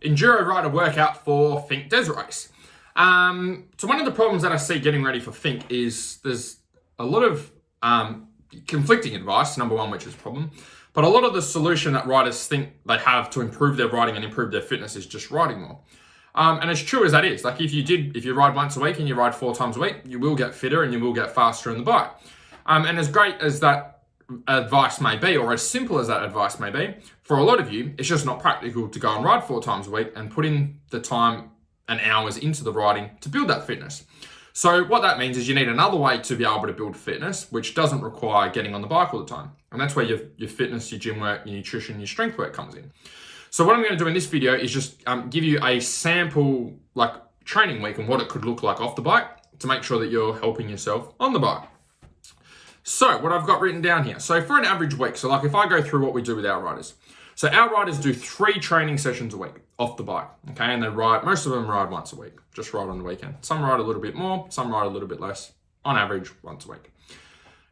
enduro rider workout for Finke Desert Race. So one of the problems that I see getting ready for Finke is there's a lot of conflicting advice, number one, which is a problem. But a lot of the solution that riders think they have to improve their riding and improve their fitness is just riding more. And as true as that is, like if you ride once a week and you ride 4 times a week, you will get fitter and you will get faster on the bike. And as great as that advice may be, or as simple as that advice may be, for a lot of you, it's just not practical to go and ride 4 times a week and put in the time and hours into the riding to build that fitness. So what that means is you need another way to be able to build fitness, which doesn't require getting on the bike all the time. And that's where your fitness, your gym work, your nutrition, your strength work comes in. So what I'm going to do in this video is just give you a sample like training week and what it could look like off the bike to make sure that you're helping yourself on the bike. So what I've got written down here. So for an average week, so like if I go through what we do with our riders. So our riders do 3 training sessions a week off the bike, okay? And most of them ride once a week, just ride on the weekend. Some ride a little bit more, some ride a little bit less, on average once a week.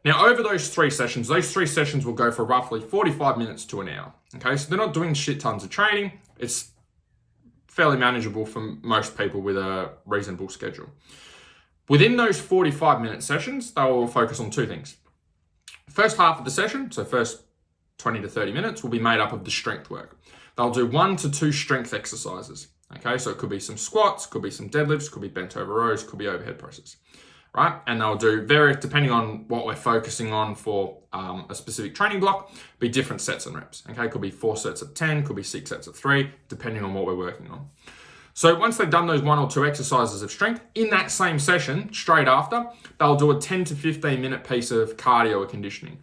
Now over those 3 sessions will go for roughly 45 minutes to an hour, okay? So they're not doing shit tons of training. It's fairly manageable for most people with a reasonable schedule. Within those 45-minute sessions, they will focus on 2 things. First half of the session, so first 20 to 30 minutes, will be made up of the strength work. They'll do 1 to 2 strength exercises, okay? So it could be some squats, could be some deadlifts, could be bent over rows, could be overhead presses, right? And they'll do various, depending on what we're focusing on for a specific training block, be different sets and reps, okay? Could be 4 sets of 10, could be 6 sets of 3, depending on what we're working on. So once they've done those 1 or 2 exercises of strength, in that same session, straight after, they'll do a 10 to 15 minute piece of cardio or conditioning.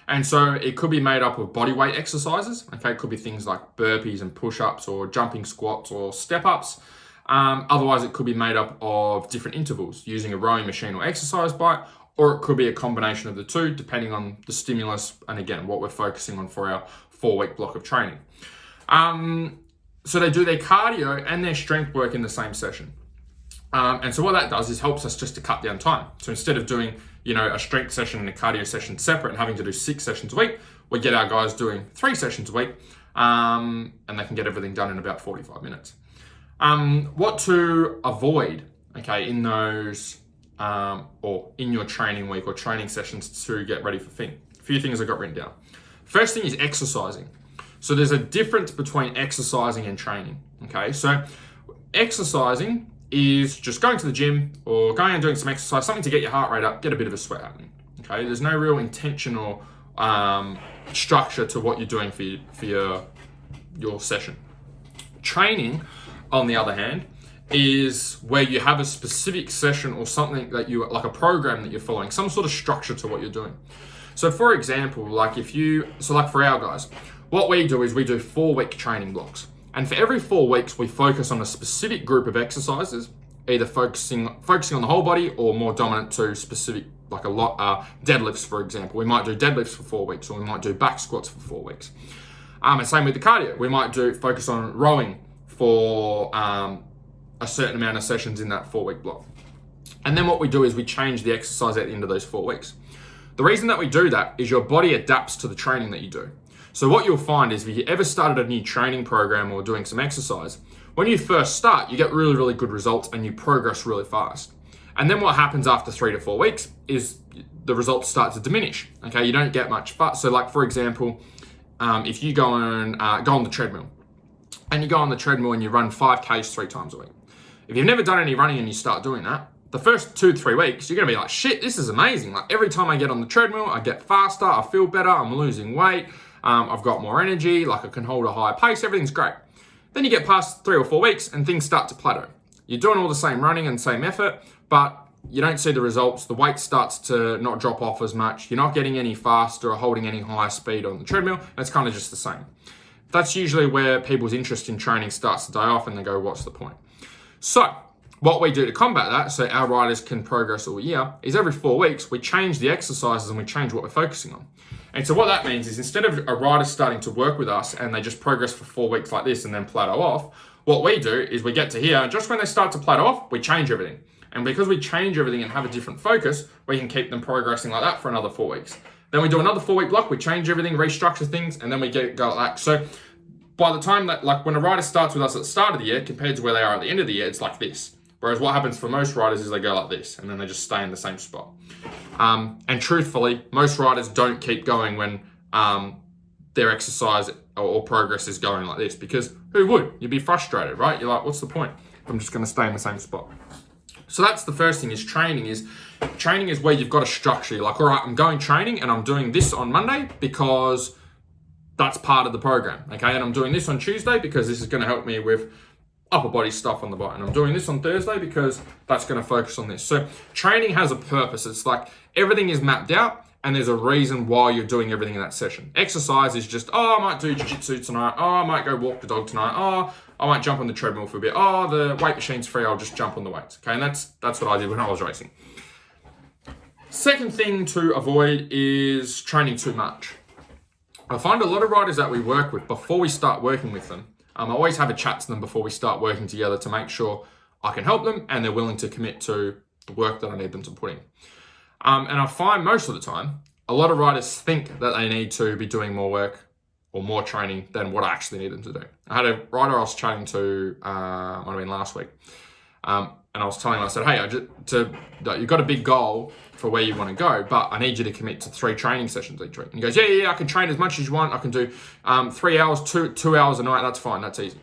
And so it could be made up of body weight exercises. Okay, it could be things like burpees and push-ups or jumping squats or step-ups. Otherwise, it could be made up of different intervals using a rowing machine or exercise bike, or it could be a combination of the 2, depending on the stimulus and again, what we're focusing on for our 4-week block of training. So they do their cardio and their strength work in the same session. And so what that does is helps us just to cut down time. So instead of doing, a strength session and a cardio session separate and having to do 6 sessions a week, we get our guys doing 3 sessions a week, and they can get everything done in about 45 minutes. What to avoid, okay, in those, or in your training week or training sessions to get ready for Finke. A few things I got written down. First thing is exercising. So there's a difference between exercising and training, okay? So exercising is just going to the gym or going and doing some exercise, something to get your heart rate up, get a bit of a sweat happening, okay? There's no real intention or structure to what you're doing for your session. Training, on the other hand, is where you have a specific session or something that like a program that you're following, some sort of structure to what you're doing. So for example, like for our guys, what we do is we do 4-week training blocks. And for every 4 weeks, we focus on a specific group of exercises, either focusing on the whole body or more dominant to specific, like deadlifts, for example. We might do deadlifts for 4 weeks, or we might do back squats for 4 weeks. And same with the cardio. We might focus on rowing for a certain amount of sessions in that 4-week block. And then what we do is we change the exercise at the end of those 4 weeks. The reason that we do that is your body adapts to the training that you do. So what you'll find is if you ever started a new training program or doing some exercise, when you first start, you get really, really good results and you progress really fast. And then what happens after 3 to 4 weeks is the results start to diminish, okay? You don't get much fast. So like, for example, if you go on the treadmill and you go on the treadmill and you run 5Ks 3 times a week. If you've never done any running and you start doing that, the first 2-3 weeks, you're gonna be like, shit, this is amazing. Like every time I get on the treadmill, I get faster, I feel better, I'm losing weight. I've got more energy, like I can hold a higher pace, everything's great. Then you get past 3 or 4 weeks and things start to plateau. You're doing all the same running and same effort, but you don't see the results. The weight starts to not drop off as much. You're not getting any faster or holding any higher speed on the treadmill. It's kind of just the same. That's usually where people's interest in training starts to die off and they go, what's the point? So what we do to combat that, so our riders can progress all year, is every 4 weeks, we change the exercises and we change what we're focusing on. And so what that means is instead of a rider starting to work with us and they just progress for 4 weeks like this and then plateau off, what we do is we get to here and just when they start to plateau off, we change everything. And because we change everything and have a different focus, we can keep them progressing like that for another 4 weeks. Then we do another 4-week block, we change everything, restructure things, and then we go like that. So by the time that, like when a rider starts with us at the start of the year compared to where they are at the end of the year, it's like this. Whereas what happens for most riders is they go like this, and then they just stay in the same spot. And truthfully, most riders don't keep going when their exercise or progress is going like this, because who would? You'd be frustrated, right? You're like, what's the point? I'm just going to stay in the same spot. So that's the first thing, is training is where you've got a structure. You're like, all right, I'm going training and I'm doing this on Monday because that's part of the program, okay? And I'm doing this on Tuesday because this is going to help me with upper body stuff on the bike. And I'm doing this on Thursday because that's going to focus on this. So training has a purpose. It's like everything is mapped out and there's a reason why you're doing everything in that session. Exercise is just, I might do jiu-jitsu tonight. I might go walk the dog tonight. I might jump on the treadmill for a bit. The weight machine's free. I'll just jump on the weights, okay? And that's what I did when I was racing. Second thing to avoid is training too much. I find a lot of riders that we work with, before we start working with them, I always have a chat to them before we start working together to make sure I can help them and they're willing to commit to the work that I need them to put in. And I find most of the time, a lot of riders think that they need to be doing more work or more training than what I actually need them to do. I had a rider I was chatting to, might have been last week, and I was telling him, I said, hey, you've got a big goal for where you want to go, but I need you to commit to 3 training sessions each week. And he goes, yeah, I can train as much as you want. I can do 3 hours, 2 hours a night. That's fine. That's easy.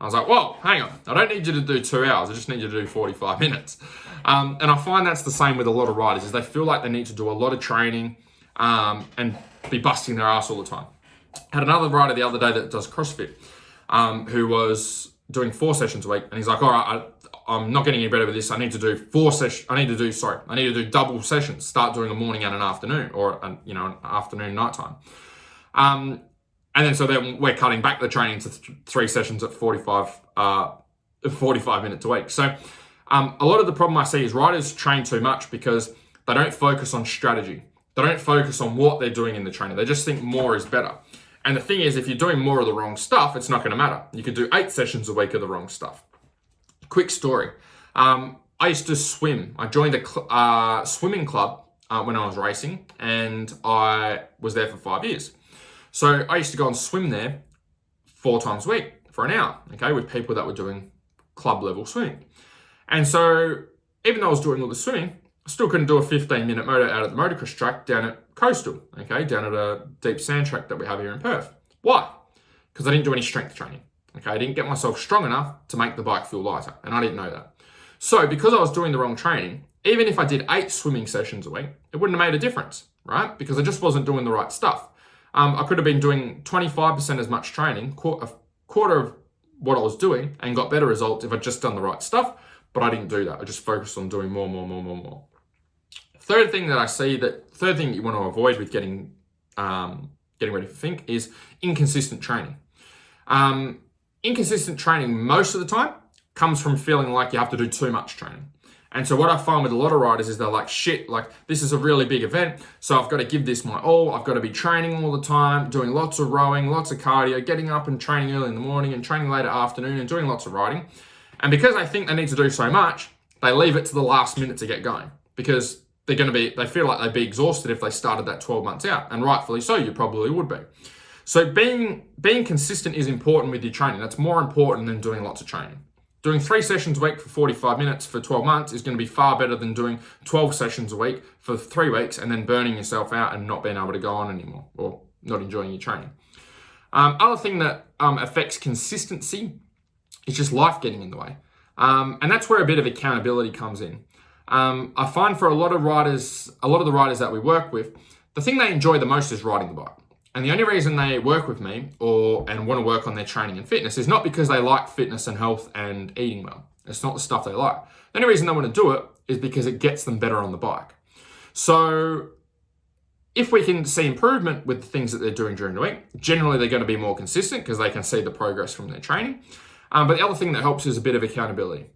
I was like, whoa, hang on. I don't need you to do 2 hours. I just need you to do 45 minutes. And I find that's the same with a lot of riders, is they feel like they need to do a lot of training and be busting their ass all the time. I had another rider the other day that does CrossFit, who was doing 4 sessions a week. And he's like, all right, I'm not getting any better with this. I need to do I need to do double sessions. Start doing a morning and an afternoon, or an afternoon, nighttime. And then we're cutting back the training to 3 sessions at 45 minutes a week. So a lot of the problem I see is riders train too much because they don't focus on strategy. They don't focus on what they're doing in the training. They just think more is better. And the thing is, if you're doing more of the wrong stuff, it's not going to matter. You could do 8 sessions a week of the wrong stuff. Quick story. I used to swim. I joined a swimming club when I was racing, and I was there for 5 years. So I used to go and swim there 4 times a week for an hour, okay, with people that were doing club level swimming. And so even though I was doing all the swimming, I still couldn't do a 15-minute motor out at the motocross track down at Coastal, okay, down at a deep sand track that we have here in Perth. Why? Because I didn't do any strength training. Okay, I didn't get myself strong enough to make the bike feel lighter, and I didn't know that. So because I was doing the wrong training, even if I did 8 swimming sessions a week, it wouldn't have made a difference, right? Because I just wasn't doing the right stuff. I could have been doing 25% as much training, a quarter of what I was doing, and got better results if I'd just done the right stuff, but I didn't do that. I just focused on doing more. Third thing that you want to avoid with getting ready for Finke is inconsistent training. Inconsistent training most of the time comes from feeling like you have to do too much training. And so what I find with a lot of riders is they're like, shit, like this is a really big event, so I've got to give this my all. I've got to be training all the time, doing lots of rowing, lots of cardio, getting up and training early in the morning and training late afternoon and doing lots of riding. And because they think they need to do so much, they leave it to the last minute to get going, because they feel like they'd be exhausted if they started that 12 months out. And rightfully so, you probably would be. So being consistent is important with your training. That's more important than doing lots of training. Doing 3 sessions a week for 45 minutes for 12 months is going to be far better than doing 12 sessions a week for 3 weeks and then burning yourself out and not being able to go on anymore, or not enjoying your training. Other thing that affects consistency is just life getting in the way. And that's where a bit of accountability comes in. I find for a lot of the riders that we work with, the thing they enjoy the most is riding the bike. And the only reason they work with me and want to work on their training and fitness is not because they like fitness and health and eating well. It's not the stuff they like. The only reason they want to do it is because it gets them better on the bike. So if we can see improvement with the things that they're doing during the week, generally they're going to be more consistent because they can see the progress from their training. But the other thing that helps is a bit of accountability.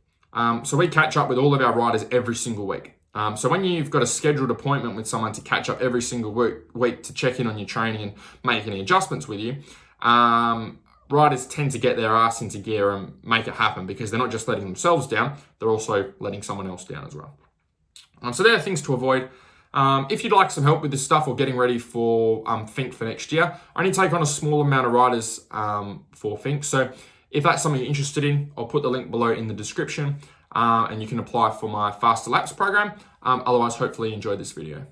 So we catch up with all of our riders every single week. So when you've got a scheduled appointment with someone to catch up every single week to check in on your training and make any adjustments with you, riders tend to get their ass into gear and make it happen, because they're not just letting themselves down, they're also letting someone else down as well. So there are things to avoid. If you'd like some help with this stuff or getting ready for Finke for next year, I only take on a small amount of riders for Finke. So if that's something you're interested in, I'll put the link below in the description and you can apply for my Faster Laps program. Otherwise, hopefully you enjoyed this video.